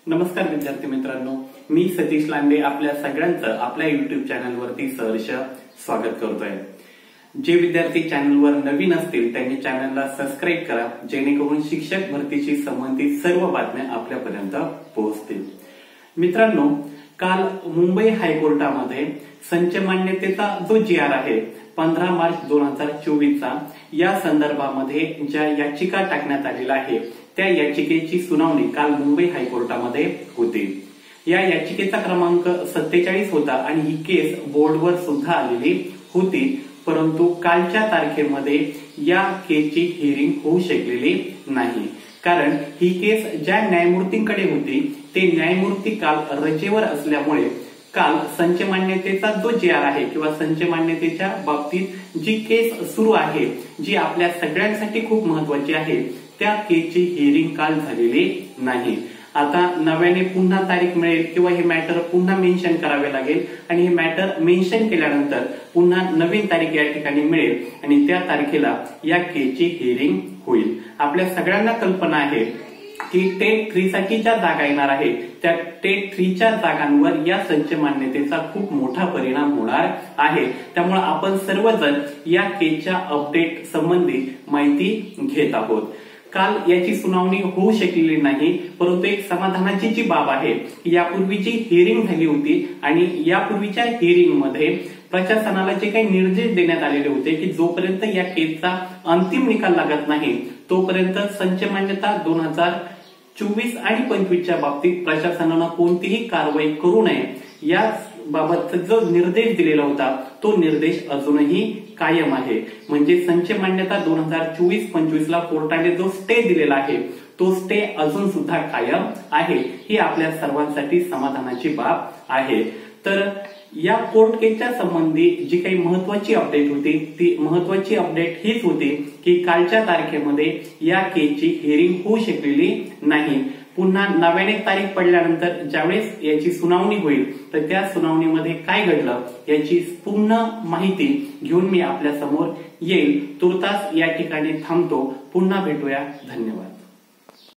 नमस्कार विद्यार्थी मित्रांनो, मी सतीश लांडे आपल्या सगळ्यांचं आपल्या युट्यूब चॅनलवरती सहर्ष स्वागत करतोय। जे विद्यार्थी चॅनलवर नवीन असतील त्यांनी चॅनलला सबस्क्राईब करा, जेणेकरून शिक्षक भरतीशी संबंधित सर्व बातम्या आपल्यापर्यंत पोहोचतील। मित्रांनो, काल मुंबई हायकोर्टामध्ये संच मान्यतेचा जो जी.आर. आहे 15 मार्च 2024 चा, या संदर्भामध्ये ज्या याचिका टाकण्यात आलेल्या आहे त्या याचिकेची सुनावणी काल मुंबई हायकोर्टामध्ये होती। या याचिकेचा क्रमांक 47 होता आणि ही केस बोर्डवर सुद्धा आलेली होती, परंतु कालच्या तारखेमध्ये या केसची हिअरिंग होऊ शकलेली नाही, कारण ही केस ज्या न्यायमूर्तींकडे होती ते न्यायमूर्ती काल रजेवर असल्यामुळे काल संच मान्यतेचा जो जी.आर. आहे किंवा संच मान्यतेच्या बाबतीत जी केस सुरू आहे, जी आपल्या सगळ्यांसाठी खूप महत्वाची आहे, त्या केसची हिअरिंग काल झालेली नाही। आता नव्याने पुन्हा तारीख मिळेल किंवा हे मॅटर पुन्हा मेन्शन करावे लागेल आणि हे मॅटर मेन्शन केल्यानंतर पुन्हा नवीन तारीख या ठिकाणी मिळेल आणि त्या तारखेला या केसची हिअरिंग होईल। आपल्या सगळ्यांना कल्पना आहे की टेट 3 साठी ज्या जागा येणार आहे त्या टेट 3 च्या जागांवर या संच मान्यतेचा खूप मोठा परिणाम होणार आहे, त्यामुळे आपण सर्वजण या केसच्या अपडेट संबंधी माहिती घेत आहोत। काल याची सुनावणी होऊ शकलेली नाही, परंतु एक समाधानाची जी बाब आहे, यापूर्वीची हिअरिंग झाली होती आणि यापूर्वीच्या हिअरिंग मध्ये प्रशासनाला जे काही निर्देश देण्यात आलेले होते की जोपर्यंत या केसचा अंतिम निकाल लागत नाही तोपर्यंत संच मान्यता 2024 आणि 25च्या बाबतीत प्रशासनानं कोणतीही कारवाई करू नये, या बाबत जो निर्देश दिलेला होता तो निर्देश अजूनही कायम आहे। म्हणजे संच मान्यता 2024-25 ला कोर्टाने जो स्टे दिलेला आहे तो स्टे अजून सुद्धा कायम आहे, ही आपल्या सर्वांसाठी समाधानाची बाब आहे। तर या कोर्ट केसच्या संबंधी जी काही महत्वाची अपडेट होती ती महत्वाची अपडेट हीच होती की कालच्या तारखेमध्ये या केसची हिअरिंग होऊ शकलेली नाही। पुन्हा नव्याने तारीख पडल्यानंतर ज्यावेळेस याची सुनावणी होईल तर त्या सुनावणीमध्ये काय घडलं याची पूर्ण माहिती घेऊन मी आपल्या समोर येईल। तुर्तास या ठिकाणी थांबतो, पुन्हा भेटूया, धन्यवाद।